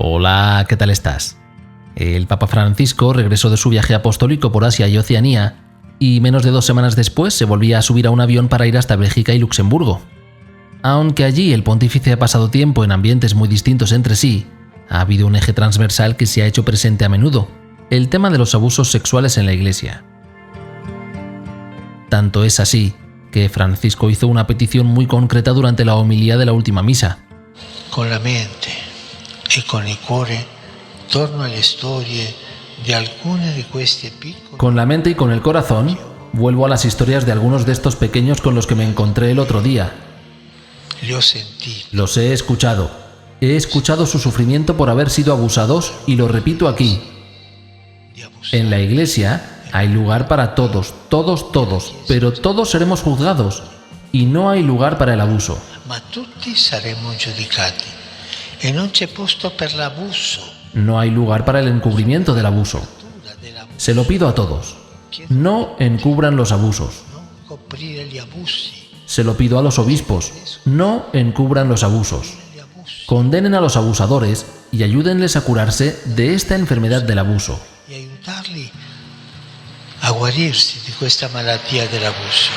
Hola, ¿qué tal estás? El Papa Francisco regresó de su viaje apostólico por Asia y Oceanía y menos de 2 semanas después se volvía a subir a un avión para ir hasta Bélgica y Luxemburgo. Aunque allí el pontífice ha pasado tiempo en ambientes muy distintos entre sí, ha habido un eje transversal que se ha hecho presente a menudo, el tema de los abusos sexuales en la Iglesia. Tanto es así que Francisco hizo una petición muy concreta durante la homilía de la última misa. Con la mente e con il cuore torno alle storie di alcune di questi piccoli. Con la mente y con el corazón, vuelvo a las historias de algunos de estos pequeños con los que me encontré el otro día. Li ho sentiti. Los he escuchado. He escuchado su sufrimiento por haber sido abusados y lo repito aquí. En la Iglesia hay lugar para todos, pero todos seremos juzgados y no hay lugar para el abuso. Ma tutti saremo giudicati e non c'è posto per l'abuso. No hay lugar para el encubrimiento del abuso. Se lo pido a todos. No encubran los abusos. Non coprire gli abusi. Se lo pido a los obispos. No encubran los abusos. Condenen a los abusadores y ayúdenles a curarse de esta enfermedad del abuso. E aiutarli a guarirsi di questa malattia dell'abuso.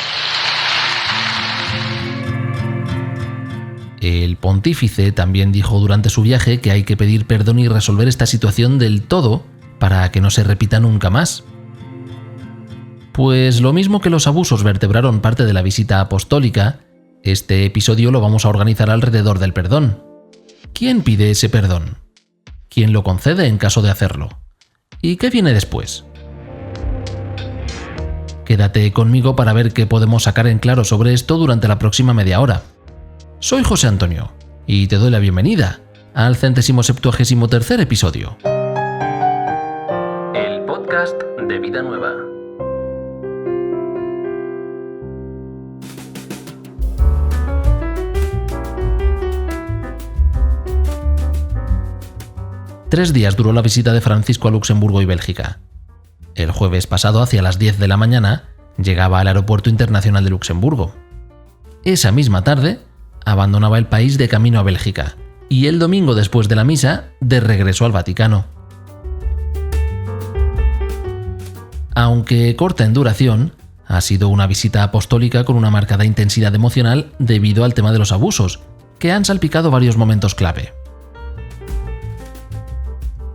El pontífice también dijo durante su viaje que hay que pedir perdón y resolver esta situación del todo para que no se repita nunca más. Pues lo mismo que los abusos vertebraron parte de la visita apostólica, este episodio lo vamos a organizar alrededor del perdón. ¿Quién pide ese perdón? ¿Quién lo concede en caso de hacerlo? ¿Y qué viene después? Quédate conmigo para ver qué podemos sacar en claro sobre esto durante la próxima media hora. Soy José Antonio y te doy la bienvenida al 173º episodio. El podcast de Vida Nueva. Tres días duró la visita de Francisco a Luxemburgo y Bélgica. El jueves pasado, hacia las 10 de la mañana, llegaba al Aeropuerto Internacional de Luxemburgo. Esa misma tarde, abandonaba el país de camino a Bélgica y el domingo después de la misa, de regreso al Vaticano. Aunque corta en duración, ha sido una visita apostólica con una marcada intensidad emocional debido al tema de los abusos, que han salpicado varios momentos clave.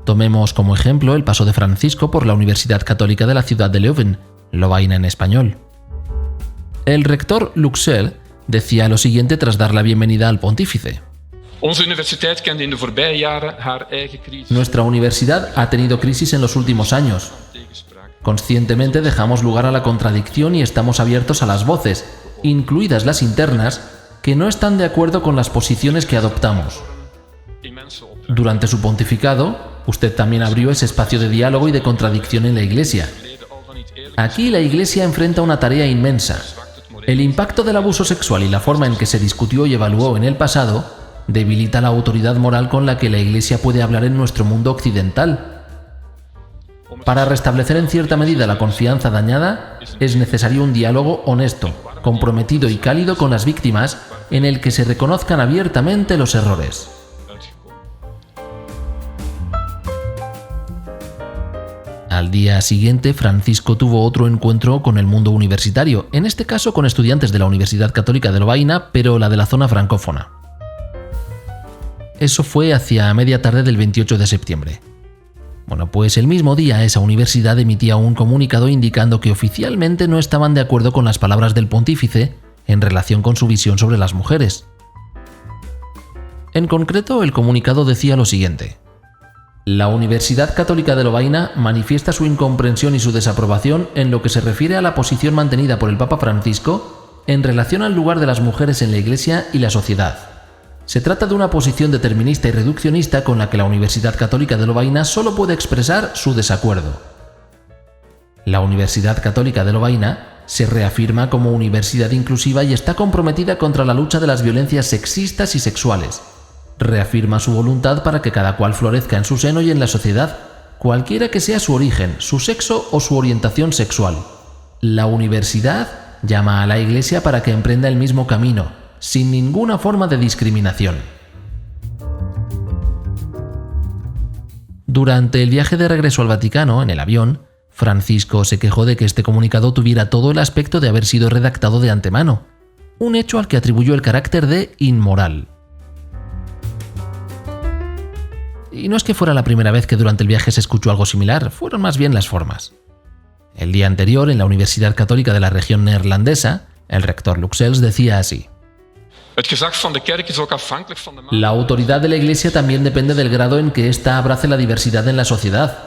Tomemos como ejemplo el paso de Francisco por la Universidad Católica de la ciudad de Leuven, Lovaina en español. El rector Luxel decía lo siguiente tras dar la bienvenida al pontífice. Nuestra universidad ha tenido crisis en los últimos años. Conscientemente dejamos lugar a la contradicción y estamos abiertos a las voces, incluidas las internas, que no están de acuerdo con las posiciones que adoptamos. Durante su pontificado, usted también abrió ese espacio de diálogo y de contradicción en la Iglesia. Aquí la Iglesia enfrenta una tarea inmensa. El impacto del abuso sexual y la forma en que se discutió y evaluó en el pasado debilita la autoridad moral con la que la Iglesia puede hablar en nuestro mundo occidental. Para restablecer en cierta medida la confianza dañada, es necesario un diálogo honesto, comprometido y cálido con las víctimas, en el que se reconozcan abiertamente los errores. Al día siguiente, Francisco tuvo otro encuentro con el mundo universitario, en este caso con estudiantes de la Universidad Católica de Lovaina, pero la de la zona francófona. Eso fue hacia media tarde del 28 de septiembre. Bueno, pues el mismo día esa universidad emitía un comunicado indicando que oficialmente no estaban de acuerdo con las palabras del pontífice en relación con su visión sobre las mujeres. En concreto, el comunicado decía lo siguiente. La Universidad Católica de Lovaina manifiesta su incomprensión y su desaprobación en lo que se refiere a la posición mantenida por el Papa Francisco en relación al lugar de las mujeres en la Iglesia y la sociedad. Se trata de una posición determinista y reduccionista con la que la Universidad Católica de Lovaina solo puede expresar su desacuerdo. La Universidad Católica de Lovaina se reafirma como universidad inclusiva y está comprometida contra la lucha de las violencias sexistas y sexuales. Reafirma su voluntad para que cada cual florezca en su seno y en la sociedad, cualquiera que sea su origen, su sexo o su orientación sexual. La universidad llama a la Iglesia para que emprenda el mismo camino, sin ninguna forma de discriminación. Durante el viaje de regreso al Vaticano, en el avión, Francisco se quejó de que este comunicado tuviera todo el aspecto de haber sido redactado de antemano, un hecho al que atribuyó el carácter de inmoral. Y no es que fuera la primera vez que durante el viaje se escuchó algo similar, fueron más bien las formas. El día anterior, en la Universidad Católica de la región neerlandesa, el rector Luxels decía así: la autoridad de la Iglesia también depende del grado en que ésta abrace la diversidad en la sociedad.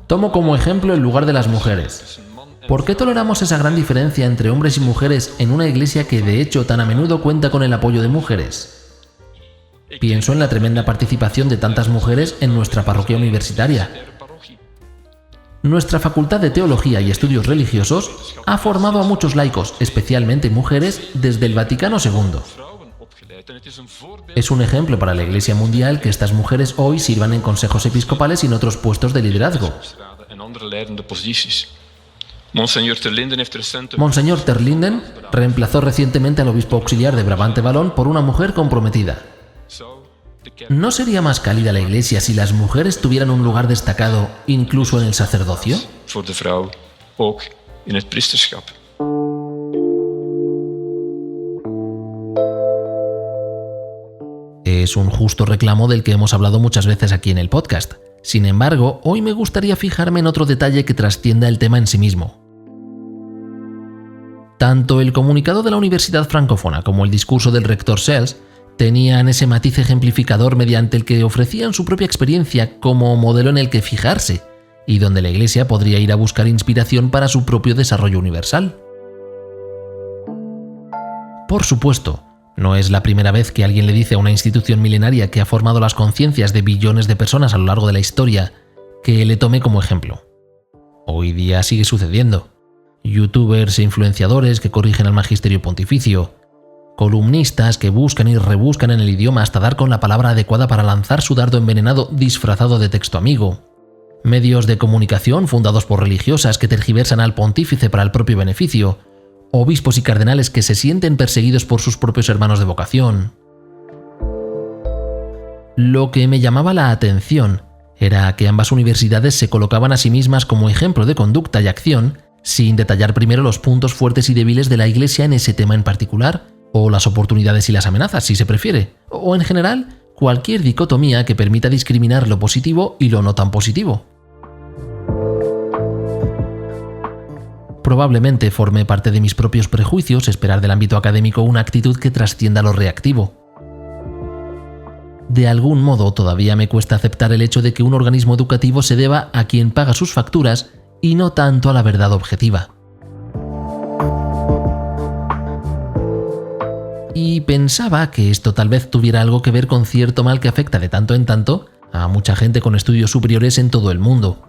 Tomo como ejemplo el lugar de las mujeres. ¿Por qué toleramos esa gran diferencia entre hombres y mujeres en una Iglesia que de hecho tan a menudo cuenta con el apoyo de mujeres? Pienso en la tremenda participación de tantas mujeres en nuestra parroquia universitaria. Nuestra Facultad de Teología y Estudios Religiosos ha formado a muchos laicos, especialmente mujeres, desde el Vaticano II. Es un ejemplo para la Iglesia mundial que estas mujeres hoy sirvan en consejos episcopales y en otros puestos de liderazgo. Monseñor ter Linden reemplazó recientemente al obispo auxiliar de Brabante Wallon por una mujer comprometida. ¿No sería más cálida la Iglesia si las mujeres tuvieran un lugar destacado, incluso en el sacerdocio? Es un justo reclamo del que hemos hablado muchas veces aquí en el podcast. Sin embargo, hoy me gustaría fijarme en otro detalle que trascienda el tema en sí mismo. Tanto el comunicado de la Universidad Francófona como el discurso del rector Sels tenían ese matiz ejemplificador mediante el que ofrecían su propia experiencia como modelo en el que fijarse y donde la Iglesia podría ir a buscar inspiración para su propio desarrollo universal. Por supuesto, no es la primera vez que alguien le dice a una institución milenaria que ha formado las conciencias de billones de personas a lo largo de la historia que le tome como ejemplo. Hoy día sigue sucediendo. Youtubers e influenciadores que corrigen al magisterio pontificio, columnistas que buscan y rebuscan en el idioma hasta dar con la palabra adecuada para lanzar su dardo envenenado disfrazado de texto amigo, medios de comunicación fundados por religiosas que tergiversan al pontífice para el propio beneficio, obispos y cardenales que se sienten perseguidos por sus propios hermanos de vocación. Lo que me llamaba la atención era que ambas universidades se colocaban a sí mismas como ejemplo de conducta y acción, sin detallar primero los puntos fuertes y débiles de la Iglesia en ese tema en particular, o las oportunidades y las amenazas, si se prefiere, o en general, cualquier dicotomía que permita discriminar lo positivo y lo no tan positivo. Probablemente forme parte de mis propios prejuicios esperar del ámbito académico una actitud que trascienda lo reactivo. De algún modo todavía me cuesta aceptar el hecho de que un organismo educativo se deba a quien paga sus facturas y no tanto a la verdad objetiva. Y pensaba que esto tal vez tuviera algo que ver con cierto mal que afecta de tanto en tanto a mucha gente con estudios superiores en todo el mundo.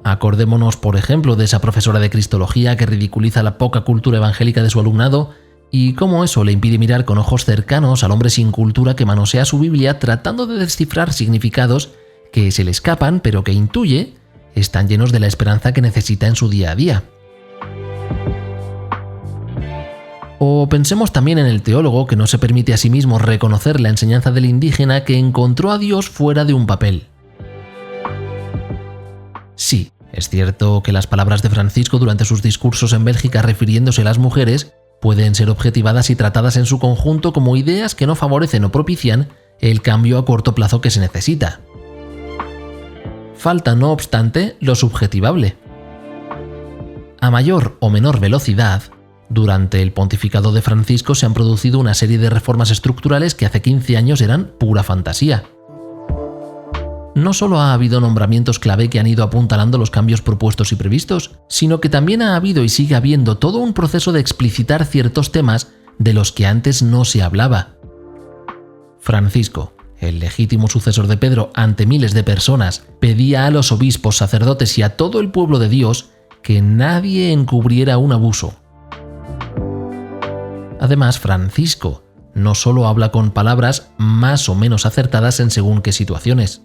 Acordémonos, por ejemplo, de esa profesora de Cristología que ridiculiza la poca cultura evangélica de su alumnado y cómo eso le impide mirar con ojos cercanos al hombre sin cultura que manosea su Biblia tratando de descifrar significados que se le escapan pero que intuye están llenos de la esperanza que necesita en su día a día. O pensemos también en el teólogo que no se permite a sí mismo reconocer la enseñanza del indígena que encontró a Dios fuera de un papel. Sí, es cierto que las palabras de Francisco durante sus discursos en Bélgica refiriéndose a las mujeres pueden ser objetivadas y tratadas en su conjunto como ideas que no favorecen o propician el cambio a corto plazo que se necesita. Falta, no obstante, lo subjetivable. A mayor o menor velocidad, durante el pontificado de Francisco se han producido una serie de reformas estructurales que hace 15 años eran pura fantasía. No solo ha habido nombramientos clave que han ido apuntalando los cambios propuestos y previstos, sino que también ha habido y sigue habiendo todo un proceso de explicitar ciertos temas de los que antes no se hablaba. Francisco, el legítimo sucesor de Pedro ante miles de personas, pedía a los obispos, sacerdotes y a todo el pueblo de Dios que nadie encubriera un abuso. Además, Francisco no solo habla con palabras más o menos acertadas en según qué situaciones.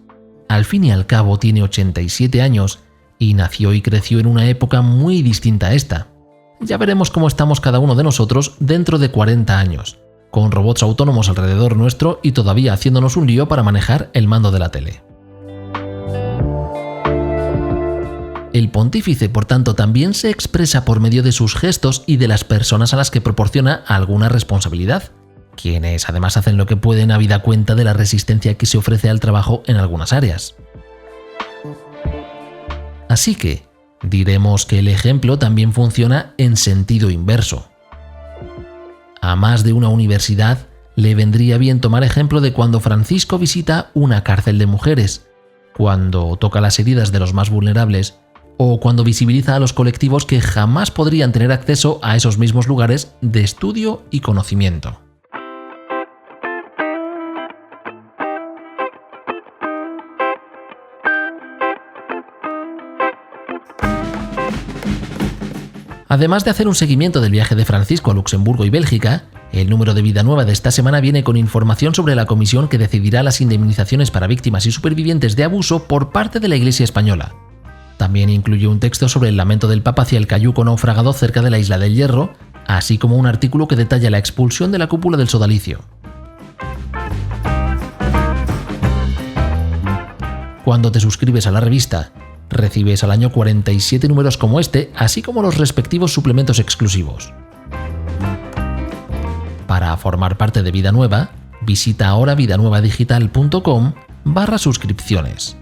Al fin y al cabo tiene 87 años y nació y creció en una época muy distinta a esta. Ya veremos cómo estamos cada uno de nosotros dentro de 40 años, con robots autónomos alrededor nuestro y todavía haciéndonos un lío para manejar el mando de la tele. El pontífice, por tanto, también se expresa por medio de sus gestos y de las personas a las que proporciona alguna responsabilidad, quienes además hacen lo que pueden habida cuenta de la resistencia que se ofrece al trabajo en algunas áreas. Así que, diremos que el ejemplo también funciona en sentido inverso. A más de una universidad le vendría bien tomar ejemplo de cuando Francisco visita una cárcel de mujeres, cuando toca las heridas de los más vulnerables o cuando visibiliza a los colectivos que jamás podrían tener acceso a esos mismos lugares de estudio y conocimiento. Además de hacer un seguimiento del viaje de Francisco a Luxemburgo y Bélgica, el número de Vida Nueva de esta semana viene con información sobre la comisión que decidirá las indemnizaciones para víctimas y supervivientes de abuso por parte de la Iglesia española. También incluye un texto sobre el lamento del Papa hacia el cayuco naufragado cerca de la Isla del Hierro, así como un artículo que detalla la expulsión de la cúpula del sodalicio. Cuando te suscribes a la revista, recibes al año 47 números como este, así como los respectivos suplementos exclusivos. Para formar parte de Vida Nueva, visita ahora vidanuevadigital.com/suscripciones.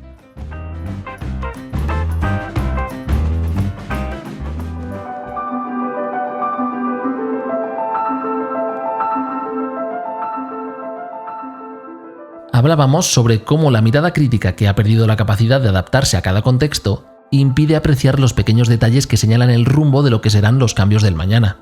Hablábamos sobre cómo la mirada crítica, que ha perdido la capacidad de adaptarse a cada contexto, impide apreciar los pequeños detalles que señalan el rumbo de lo que serán los cambios del mañana.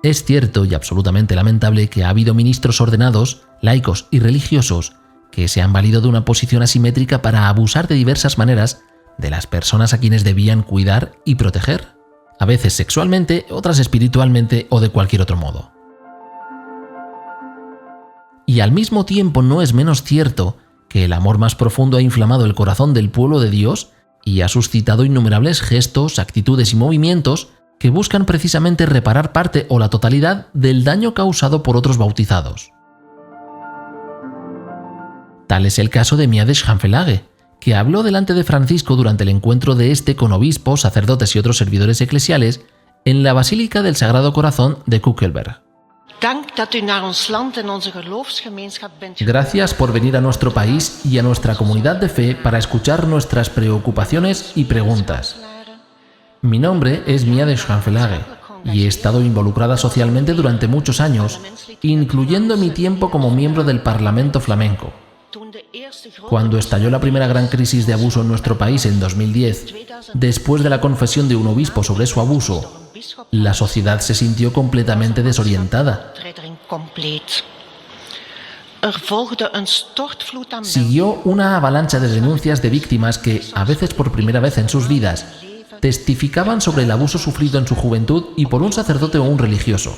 Es cierto y absolutamente lamentable que ha habido ministros ordenados, laicos y religiosos que se han valido de una posición asimétrica para abusar de diversas maneras de las personas a quienes debían cuidar y proteger, a veces sexualmente, otras espiritualmente o de cualquier otro modo. Y al mismo tiempo no es menos cierto que el amor más profundo ha inflamado el corazón del pueblo de Dios y ha suscitado innumerables gestos, actitudes y movimientos que buscan precisamente reparar parte o la totalidad del daño causado por otros bautizados. Tal es el caso de Mia de Schaffelage, que habló delante de Francisco durante el encuentro de este con obispos, sacerdotes y otros servidores eclesiales en la Basílica del Sagrado Corazón de Kuckelberg. Gracias por venir a nuestro país y a nuestra comunidad de fe para escuchar nuestras preocupaciones y preguntas. Mi nombre es Mia de Schaffelage y he estado involucrada socialmente durante muchos años, incluyendo mi tiempo como miembro del Parlamento flamenco. Cuando estalló la primera gran crisis de abuso en nuestro país en 2010, después de la confesión de un obispo sobre su abuso, la sociedad se sintió completamente desorientada. Siguió una avalancha de denuncias de víctimas que, a veces por primera vez en sus vidas, testificaban sobre el abuso sufrido en su juventud y por un sacerdote o un religioso.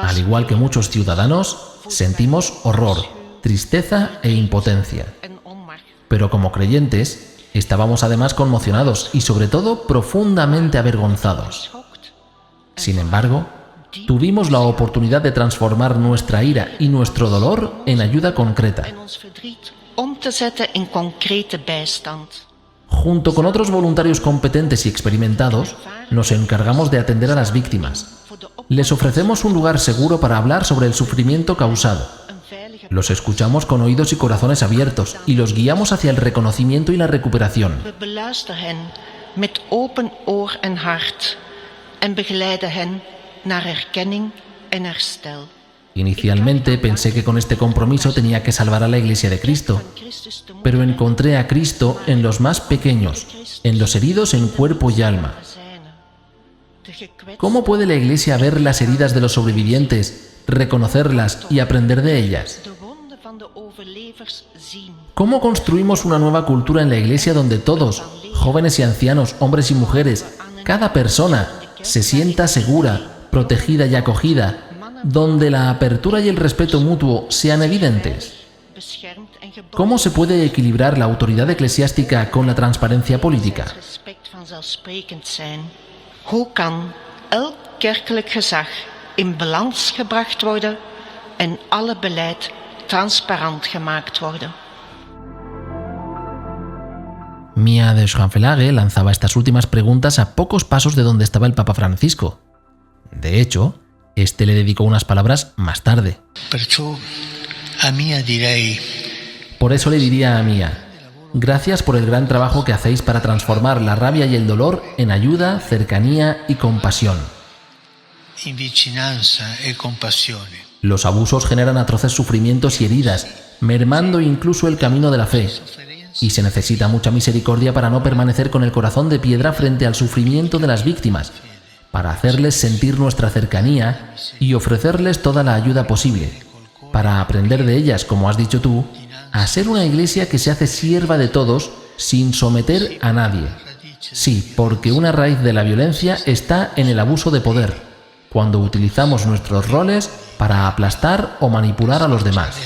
Al igual que muchos ciudadanos, sentimos horror, tristeza e impotencia. Pero como creyentes, estábamos además conmocionados y sobre todo profundamente avergonzados. Sin embargo, tuvimos la oportunidad de transformar nuestra ira y nuestro dolor en ayuda concreta. Junto con otros voluntarios competentes y experimentados, nos encargamos de atender a las víctimas. Les ofrecemos un lugar seguro para hablar sobre el sufrimiento causado. Los escuchamos con oídos y corazones abiertos y los guiamos hacia el reconocimiento y la recuperación. Inicialmente pensé que con este compromiso tenía que salvar a la Iglesia de Cristo, pero encontré a Cristo en los más pequeños, en los heridos en cuerpo y alma. ¿Cómo puede la Iglesia ver las heridas de los sobrevivientes, reconocerlas y aprender de ellas? ¿Cómo construimos una nueva cultura en la Iglesia donde todos, jóvenes y ancianos, hombres y mujeres, cada persona, se sienta segura, protegida y acogida, donde la apertura y el respeto mutuo sean evidentes? ¿Cómo se puede equilibrar la autoridad eclesiástica con la transparencia política? Hoe kan elk kerkelijk gezag in balans gebracht worden en alle beleid transparant gemaakt worden? Mia de Schönfelage lanzaba estas últimas preguntas a pocos pasos de donde estaba el Papa Francisco. De hecho, este le dedicó unas palabras más tarde. Por eso le diría a Mia: gracias por el gran trabajo que hacéis para transformar la rabia y el dolor en ayuda, cercanía y compasión. Los abusos generan atroces sufrimientos y heridas, mermando incluso el camino de la fe. Y se necesita mucha misericordia para no permanecer con el corazón de piedra frente al sufrimiento de las víctimas, para hacerles sentir nuestra cercanía y ofrecerles toda la ayuda posible, para aprender de ellas, como has dicho tú, a ser una iglesia que se hace sierva de todos sin someter a nadie. Sí, porque una raíz de la violencia está en el abuso de poder, cuando utilizamos nuestros roles para aplastar o manipular a los demás.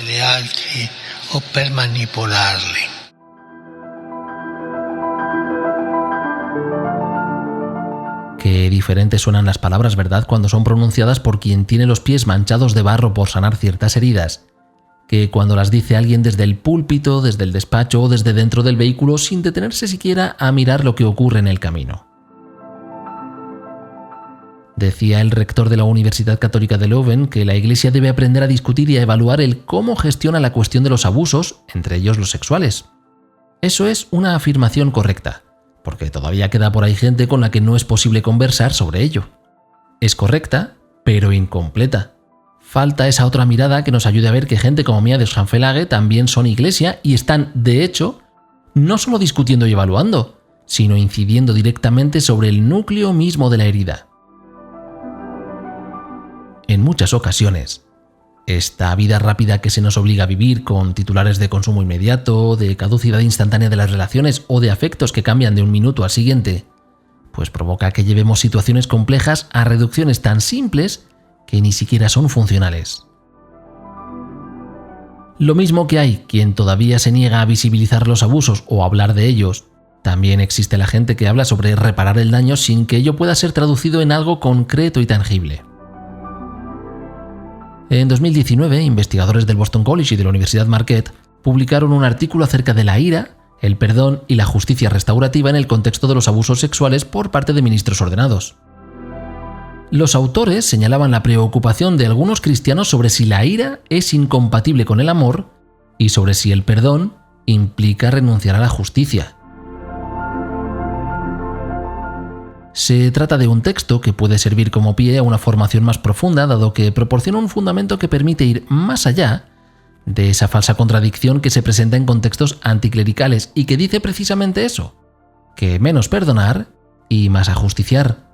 Qué diferentes suenan las palabras, ¿verdad?, cuando son pronunciadas por quien tiene los pies manchados de barro por sanar ciertas heridas, que cuando las dice alguien desde el púlpito, desde el despacho o desde dentro del vehículo sin detenerse siquiera a mirar lo que ocurre en el camino. Decía el rector de la Universidad Católica de Leuven que la Iglesia debe aprender a discutir y a evaluar el cómo gestiona la cuestión de los abusos, entre ellos los sexuales. Eso es una afirmación correcta, porque todavía queda por ahí gente con la que no es posible conversar sobre ello. Es correcta, pero incompleta. Falta esa otra mirada que nos ayude a ver que gente como Mia de Schönfelage también son iglesia y están, de hecho, no solo discutiendo y evaluando, sino incidiendo directamente sobre el núcleo mismo de la herida. En muchas ocasiones, esta vida rápida que se nos obliga a vivir con titulares de consumo inmediato, de caducidad instantánea de las relaciones o de afectos que cambian de un minuto al siguiente, pues provoca que llevemos situaciones complejas a reducciones tan simples que ni siquiera son funcionales. Lo mismo que hay quien todavía se niega a visibilizar los abusos o a hablar de ellos, también existe la gente que habla sobre reparar el daño sin que ello pueda ser traducido en algo concreto y tangible. En 2019, investigadores del Boston College y de la Universidad Marquette publicaron un artículo acerca de la ira, el perdón y la justicia restaurativa en el contexto de los abusos sexuales por parte de ministros ordenados. Los autores señalaban la preocupación de algunos cristianos sobre si la ira es incompatible con el amor y sobre si el perdón implica renunciar a la justicia. Se trata de un texto que puede servir como pie a una formación más profunda, dado que proporciona un fundamento que permite ir más allá de esa falsa contradicción que se presenta en contextos anticlericales y que dice precisamente eso, que menos perdonar y más ajusticiar.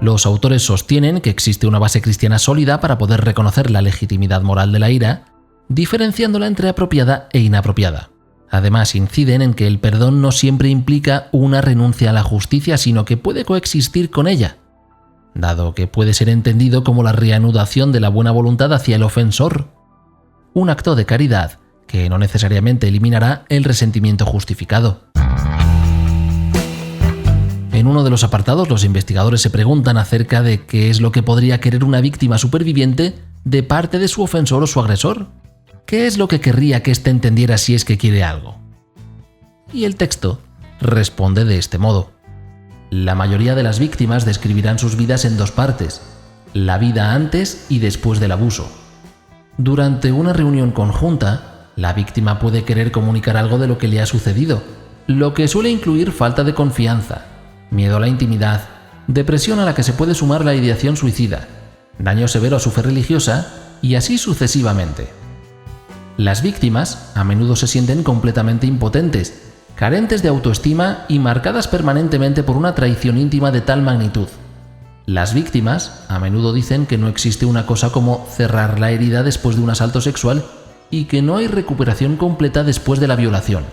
Los autores sostienen que existe una base cristiana sólida para poder reconocer la legitimidad moral de la ira, diferenciándola entre apropiada e inapropiada. Además, inciden en que el perdón no siempre implica una renuncia a la justicia, sino que puede coexistir con ella, dado que puede ser entendido como la reanudación de la buena voluntad hacia el ofensor, un acto de caridad que no necesariamente eliminará el resentimiento justificado. En uno de los apartados, los investigadores se preguntan acerca de qué es lo que podría querer una víctima superviviente de parte de su ofensor o su agresor. ¿Qué es lo que querría que éste entendiera si es que quiere algo? Y el texto responde de este modo. La mayoría de las víctimas describirán sus vidas en dos partes, la vida antes y después del abuso. Durante una reunión conjunta, la víctima puede querer comunicar algo de lo que le ha sucedido, lo que suele incluir falta de confianza, miedo a la intimidad, depresión a la que se puede sumar la ideación suicida, daño severo a su fe religiosa y así sucesivamente. Las víctimas a menudo se sienten completamente impotentes, carentes de autoestima y marcadas permanentemente por una traición íntima de tal magnitud. Las víctimas a menudo dicen que no existe una cosa como cerrar la herida después de un asalto sexual y que no hay recuperación completa después de la violación.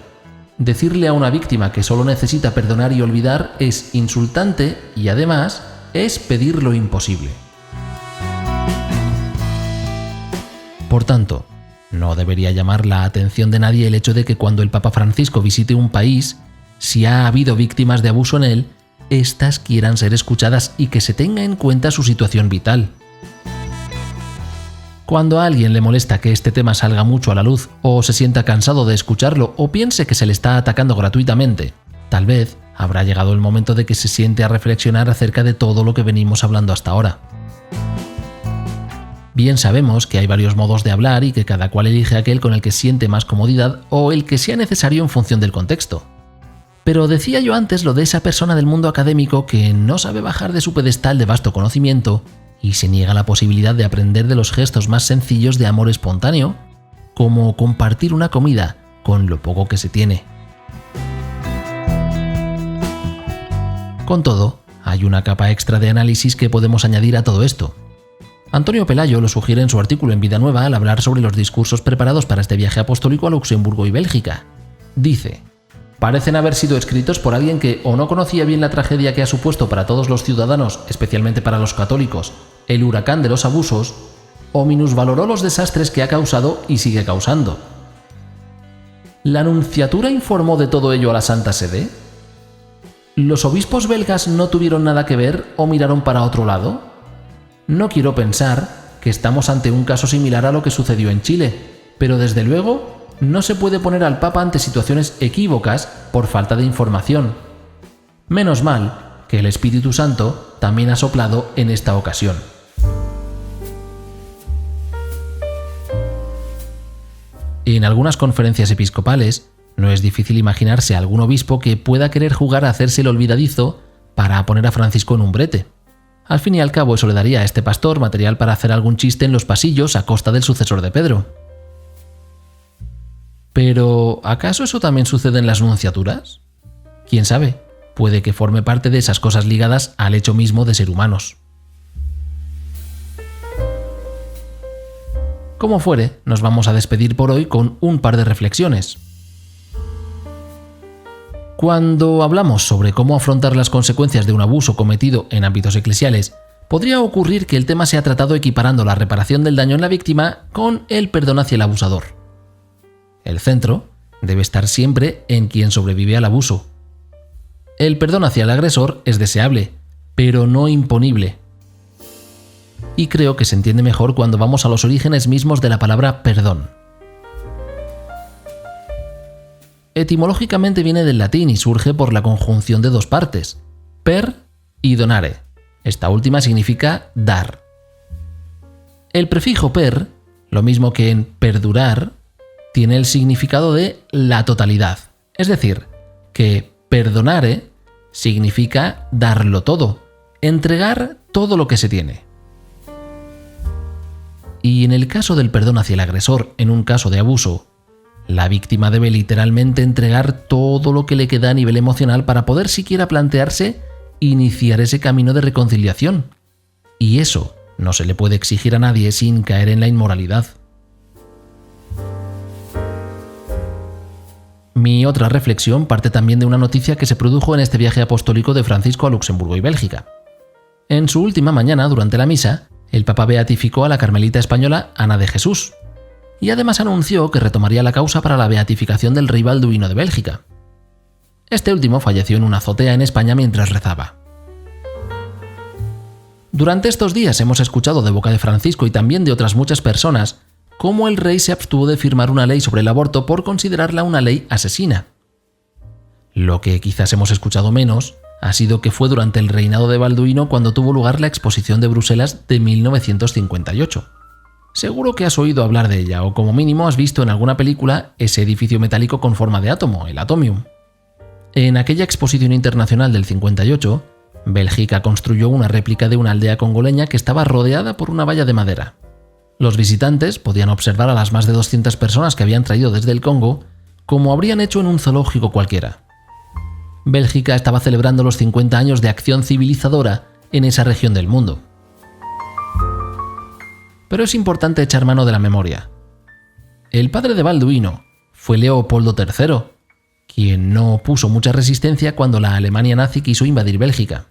Decirle a una víctima que solo necesita perdonar y olvidar es insultante y además es pedir lo imposible. Por tanto, no debería llamar la atención de nadie el hecho de que cuando el Papa Francisco visite un país, si ha habido víctimas de abuso en él, éstas quieran ser escuchadas y que se tenga en cuenta su situación vital. Cuando a alguien le molesta que este tema salga mucho a la luz, o se sienta cansado de escucharlo, o piense que se le está atacando gratuitamente, tal vez habrá llegado el momento de que se siente a reflexionar acerca de todo lo que venimos hablando hasta ahora. Bien sabemos que hay varios modos de hablar y que cada cual elige aquel con el que siente más comodidad o el que sea necesario en función del contexto. Pero decía yo antes lo de esa persona del mundo académico que no sabe bajar de su pedestal de vasto conocimiento y se niega a la posibilidad de aprender de los gestos más sencillos de amor espontáneo, como compartir una comida con lo poco que se tiene. Con todo, hay una capa extra de análisis que podemos añadir a todo esto. Antonio Pelayo lo sugiere en su artículo en Vida Nueva al hablar sobre los discursos preparados para este viaje apostólico a Luxemburgo y Bélgica. Dice: parecen haber sido escritos por alguien que o no conocía bien la tragedia que ha supuesto para todos los ciudadanos, especialmente para los católicos, el huracán de los abusos, o minusvaloró los desastres que ha causado y sigue causando. ¿La Nunciatura informó de todo ello a la Santa Sede? ¿Los obispos belgas no tuvieron nada que ver o miraron para otro lado? No quiero pensar que estamos ante un caso similar a lo que sucedió en Chile, pero desde luego no se puede poner al Papa ante situaciones equívocas por falta de información. Menos mal que el Espíritu Santo también ha soplado en esta ocasión. En algunas conferencias episcopales no es difícil imaginarse a algún obispo que pueda querer jugar a hacerse el olvidadizo para poner a Francisco en un brete. Al fin y al cabo eso le daría a este pastor material para hacer algún chiste en los pasillos a costa del sucesor de Pedro. ¿Pero acaso eso también sucede en las nunciaturas? ¿Quién sabe? Puede que forme parte de esas cosas ligadas al hecho mismo de ser humanos. Como fuere, nos vamos a despedir por hoy con un par de reflexiones. Cuando hablamos sobre cómo afrontar las consecuencias de un abuso cometido en ámbitos eclesiales, podría ocurrir que el tema sea tratado equiparando la reparación del daño en la víctima con el perdón hacia el abusador. El centro debe estar siempre en quien sobrevive al abuso. El perdón hacia el agresor es deseable, pero no imponible. Y creo que se entiende mejor cuando vamos a los orígenes mismos de la palabra perdón. Etimológicamente viene del latín y surge por la conjunción de dos partes, per y donare. Esta última significa dar. El prefijo per, lo mismo que en perdurar, tiene el significado de la totalidad. Es decir, que perdonare significa darlo todo, entregar todo lo que se tiene. Y en el caso del perdón hacia el agresor en un caso de abuso, la víctima debe literalmente entregar todo lo que le queda a nivel emocional para poder siquiera plantearse iniciar ese camino de reconciliación. Y eso no se le puede exigir a nadie sin caer en la inmoralidad. Mi otra reflexión parte también de una noticia que se produjo en este viaje apostólico de Francisco a Luxemburgo y Bélgica. En su última mañana, durante la misa, el Papa beatificó a la carmelita española Ana de Jesús, y además anunció que retomaría la causa para la beatificación del rey Balduino de Bélgica. Este último falleció en una azotea en España mientras rezaba. Durante estos días hemos escuchado de boca de Francisco y también de otras muchas personas cómo el rey se abstuvo de firmar una ley sobre el aborto por considerarla una ley asesina. Lo que quizás hemos escuchado menos ha sido que fue durante el reinado de Balduino cuando tuvo lugar la Exposición de Bruselas de 1958. Seguro que has oído hablar de ella, o como mínimo has visto en alguna película ese edificio metálico con forma de átomo, el Atomium. En aquella exposición internacional del 58, Bélgica construyó una réplica de una aldea congoleña que estaba rodeada por una valla de madera. Los visitantes podían observar a las más de 200 personas que habían traído desde el Congo, como habrían hecho en un zoológico cualquiera. Bélgica estaba celebrando los 50 años de acción civilizadora en esa región del mundo. Pero es importante echar mano de la memoria. El padre de Balduino fue Leopoldo III, quien no opuso mucha resistencia cuando la Alemania nazi quiso invadir Bélgica.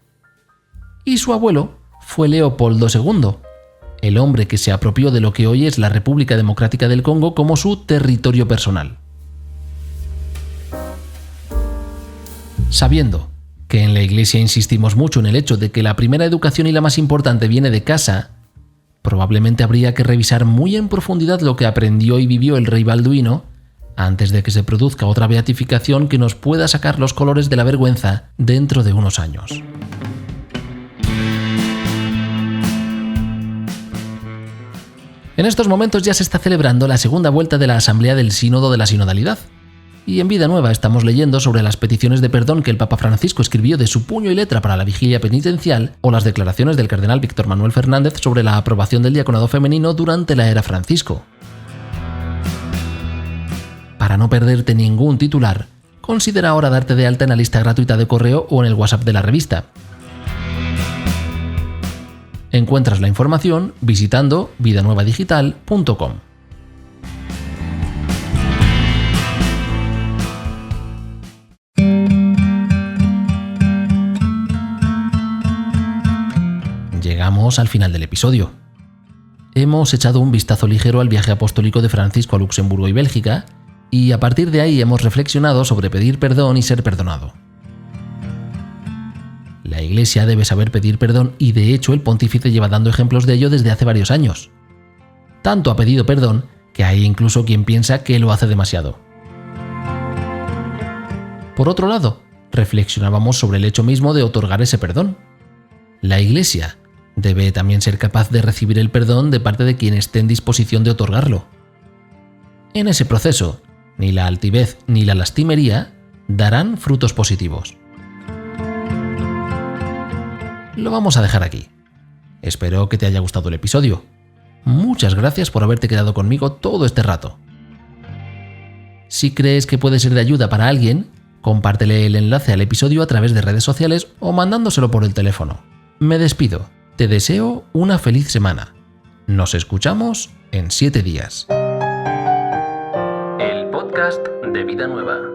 Y su abuelo fue Leopoldo II, el hombre que se apropió de lo que hoy es la República Democrática del Congo como su territorio personal. Sabiendo que en la Iglesia insistimos mucho en el hecho de que la primera educación y la más importante viene de casa, Probablemente habría que revisar muy en profundidad lo que aprendió y vivió el rey Balduino antes de que se produzca otra beatificación que nos pueda sacar los colores de la vergüenza dentro de unos años. En estos momentos ya se está celebrando la segunda vuelta de la Asamblea del Sínodo de la Sinodalidad. Y en Vida Nueva estamos leyendo sobre las peticiones de perdón que el Papa Francisco escribió de su puño y letra para la vigilia penitencial o las declaraciones del cardenal Víctor Manuel Fernández sobre la aprobación del diaconado femenino durante la era Francisco. Para no perderte ningún titular, considera ahora darte de alta en la lista gratuita de correo o en el WhatsApp de la revista. Encuentras la información visitando vidanuevadigital.com. Llegamos al final del episodio. Hemos echado un vistazo ligero al viaje apostólico de Francisco a Luxemburgo y Bélgica, y a partir de ahí hemos reflexionado sobre pedir perdón y ser perdonado. La Iglesia debe saber pedir perdón y de hecho el pontífice lleva dando ejemplos de ello desde hace varios años. Tanto ha pedido perdón que hay incluso quien piensa que lo hace demasiado. Por otro lado, reflexionábamos sobre el hecho mismo de otorgar ese perdón. La Iglesia debe también ser capaz de recibir el perdón de parte de quien esté en disposición de otorgarlo. En ese proceso, ni la altivez ni la lastimería darán frutos positivos. Lo vamos a dejar aquí. Espero que te haya gustado el episodio. Muchas gracias por haberte quedado conmigo todo este rato. Si crees que puede ser de ayuda para alguien, compártele el enlace al episodio a través de redes sociales o mandándoselo por el teléfono. Me despido. Te deseo una feliz semana. Nos escuchamos en 7 días. El podcast de Vida Nueva.